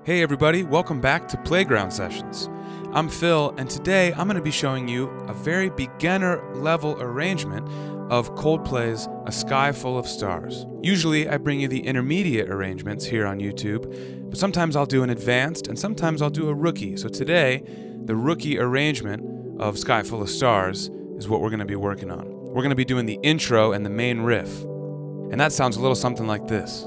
Hey everybody, welcome back to Playground Sessions. I'm Phil, and today I'm going to be showing you a very beginner level arrangement of Coldplay's A Sky Full of Stars. Usually I bring you the intermediate arrangements here on YouTube, but sometimes I'll do an advanced and sometimes I'll do a rookie. So today, the rookie arrangement of Sky Full of Stars is what we're going to be working on. We're going to be doing the intro and the main riff. And that sounds a little something like this.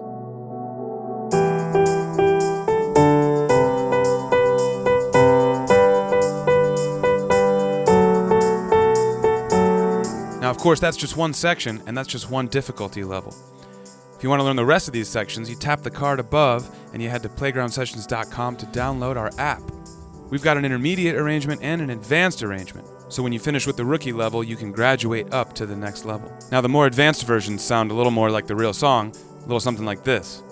Now, of course, that's just one section, and that's just one difficulty level. If you want to learn the rest of these sections, you tap the card above, and you head to playgroundsessions.com to download our app. We've got an intermediate arrangement and an advanced arrangement, so when you finish with the rookie level, you can graduate up to the next level. Now, the more advanced versions sound a little more like the real song, a little something like this.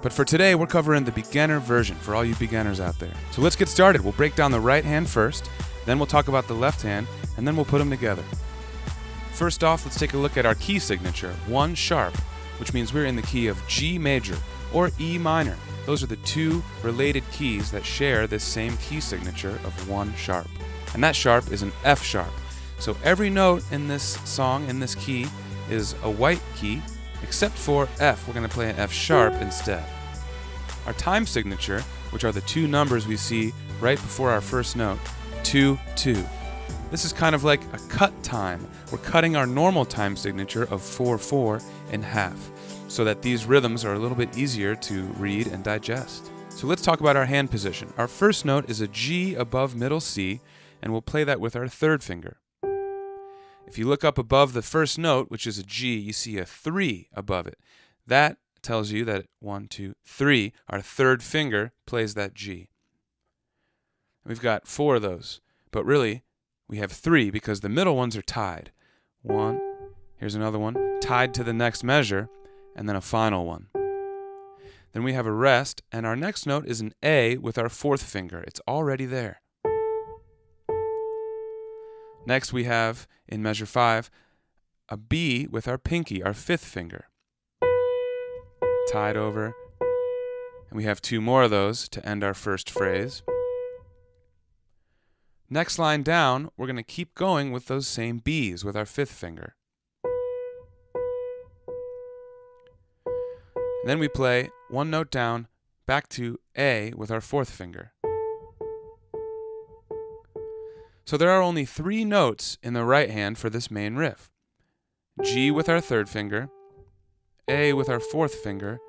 But for today, we're covering the beginner version for all you beginners out there. So let's get started. We'll break down the right hand first, then we'll talk about the left hand, and then we'll put them together. First off, let's take a look at our key signature, 1 sharp, which means we're in the key of G major or E minor. Those are the two related keys that share this same key signature of 1 sharp. And that sharp is an F sharp. So every note in this song, in this key, is a white key, except for F. We're going to play an F sharp instead. Our time signature, which are the two numbers we see right before our first note, 2, 2. This is kind of like a cut time. We're cutting our normal time signature of 4, 4 in half so that these rhythms are a little bit easier to read and digest. So let's talk about our hand position. Our first note is a G above middle C, and we'll play that with our third finger. If you look up above the first note, which is a G, you see a 3 above it. That tells you that 1, 2, 3, our third finger plays that G. We've got 4 of those, but really we have 3 because the middle ones are tied. 1, here's another one, tied to the next measure, and then a final one. Then we have a rest, and our next note is an A with our fourth finger. It's already there. Next we have, in measure 5, a B with our pinky, our fifth finger. Tied over, and we have 2 more of those to end our first phrase. Next line down, we're going to keep going with those same B's with our fifth finger. And then we play 1 note down, back to A with our fourth finger. So there are only 3 notes in the right hand for this main riff. G with our third finger, A with our fourth finger,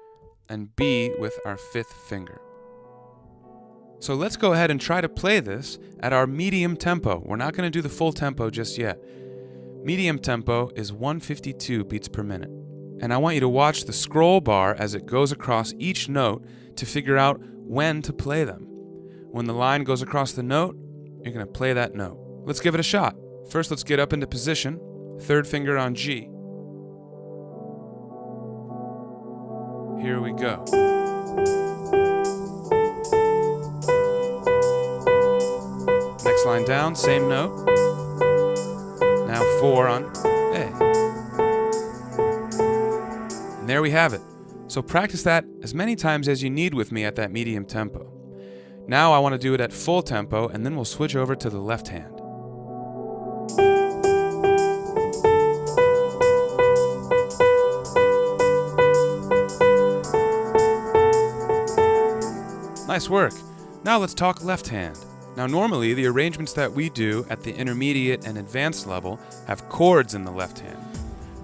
and B with our fifth finger. So let's go ahead and try to play this at our medium tempo. We're not going to do the full tempo just yet. Medium tempo is 152 beats per minute. And I want you to watch the scroll bar as it goes across each note to figure out when to play them. When the line goes across the note, you're going to play that note. Let's give it a shot. First, let's get up into position. Third finger on G. Here we go. Next line down, same note. Now 4 on A. And there we have it. So practice that as many times as you need with me at that medium tempo. Now I want to do it at full tempo, and then we'll switch over to the left hand. Nice work. Now let's talk left hand. Now normally the arrangements that we do at the intermediate and advanced level have chords in the left hand.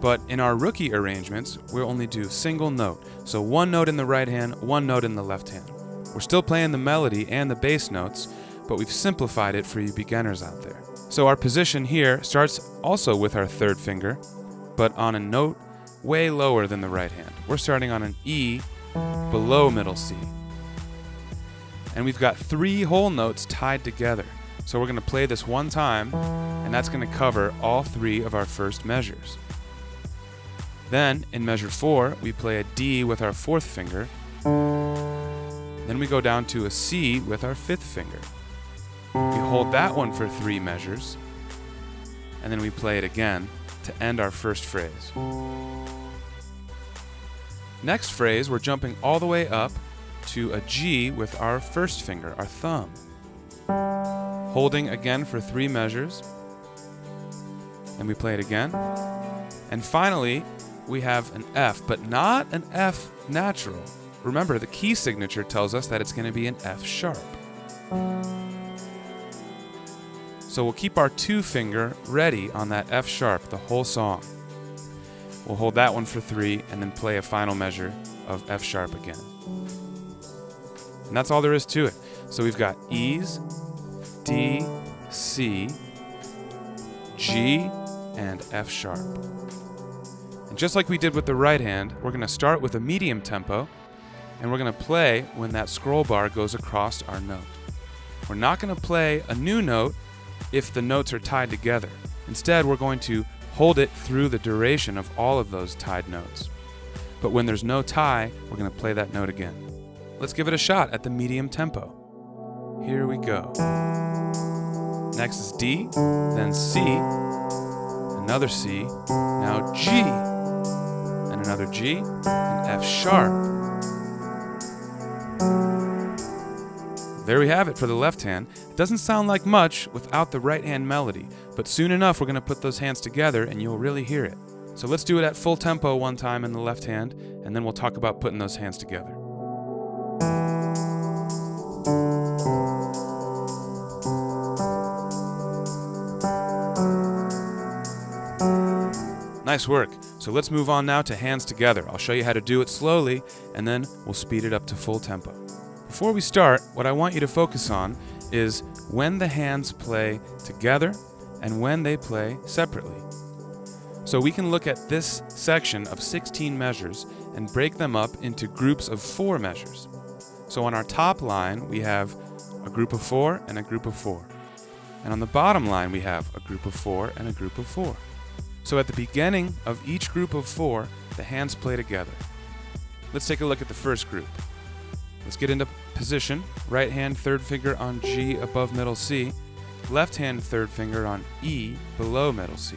But in our rookie arrangements, we'll only do single note. So 1 note in the right hand, 1 note in the left hand. We're still playing the melody and the bass notes, but we've simplified it for you beginners out there. So our position here starts also with our third finger, but on a note way lower than the right hand. We're starting on an E below middle C. And we've got 3 whole notes tied together. So we're going to play this one time, and that's going to cover all 3 of our first measures. Then, in measure 4, we play a D with our fourth finger. Then we go down to a C with our fifth finger. We hold that one for 3 measures, and then we play it again to end our first phrase. Next phrase, we're jumping all the way up to a G with our first finger, our thumb. Holding again for 3 measures. And we play it again. And finally, we have an F, but not an F natural. Remember, the key signature tells us that it's going to be an F sharp. So we'll keep our 2 finger ready on that F sharp the whole song. We'll hold that one for 3 and then play a final measure of F sharp again. And that's all there is to it. So we've got E's, D, C, G, and F sharp. And just like we did with the right hand, we're going to start with a medium tempo, and we're going to play when that scroll bar goes across our note. We're not going to play a new note if the notes are tied together. Instead, we're going to hold it through the duration of all of those tied notes. But when there's no tie, we're going to play that note again. Let's give it a shot at the medium tempo. Here we go. Next is D, then C, another C, now G, and another G, and F sharp. There we have it for the left hand. It doesn't sound like much without the right hand melody, but soon enough we're going to put those hands together and you'll really hear it. So let's do it at full tempo one time in the left hand, and then we'll talk about putting those hands together. Nice work. So let's move on now to hands together. I'll show you how to do it slowly, and then we'll speed it up to full tempo. Before we start, what I want you to focus on is when the hands play together and when they play separately. So we can look at this section of 16 measures and break them up into groups of 4 measures. So on our top line, we have a group of 4 and a group of 4. And on the bottom line, we have a group of 4 and a group of 4. So at the beginning of each group of 4, the hands play together. Let's take a look at the first group. Let's get into position. Right hand, third finger on G above middle C. Left hand, third finger on E below middle C.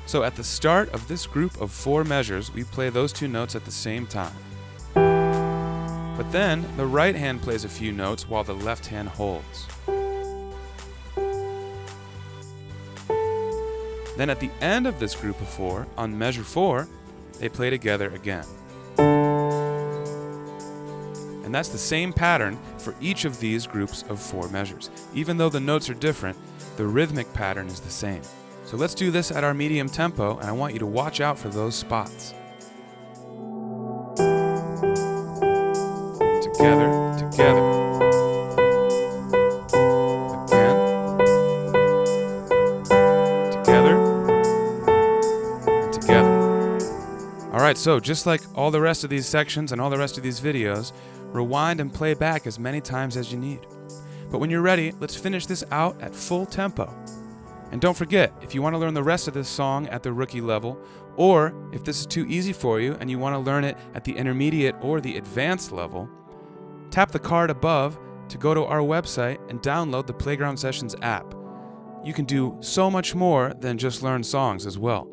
So at the start of this group of 4 measures, we play those 2 notes at the same time. But then the right hand plays a few notes while the left hand holds. Then at the end of this group of 4, on measure 4, they play together again. And that's the same pattern for each of these groups of 4 measures. Even though the notes are different, the rhythmic pattern is the same. So let's do this at our medium tempo, and I want you to watch out for those spots. Together, together. Alright, so just like all the rest of these sections and all the rest of these videos, rewind and play back as many times as you need. But when you're ready, let's finish this out at full tempo. And don't forget, if you want to learn the rest of this song at the rookie level, or if this is too easy for you and you want to learn it at the intermediate or the advanced level, tap the card above to go to our website and download the Playground Sessions app. You can do so much more than just learn songs as well.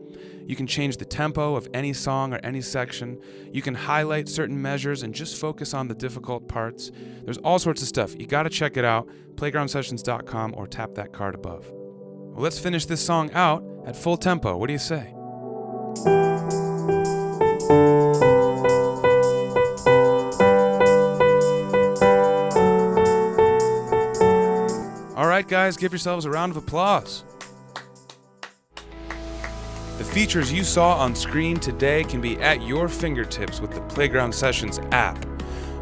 You can change the tempo of any song or any section. You can highlight certain measures and just focus on the difficult parts. There's all sorts of stuff. You gotta check it out, playgroundsessions.com, or tap that card above. Well, let's finish this song out at full tempo. What do you say? All right, guys, give yourselves a round of applause. The features you saw on screen today can be at your fingertips with the Playground Sessions app.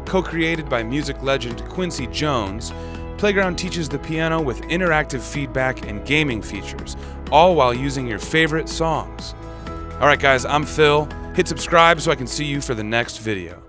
Co-created by music legend Quincy Jones, Playground teaches the piano with interactive feedback and gaming features, all while using your favorite songs. Alright guys, I'm Phil. Hit subscribe so I can see you for the next video.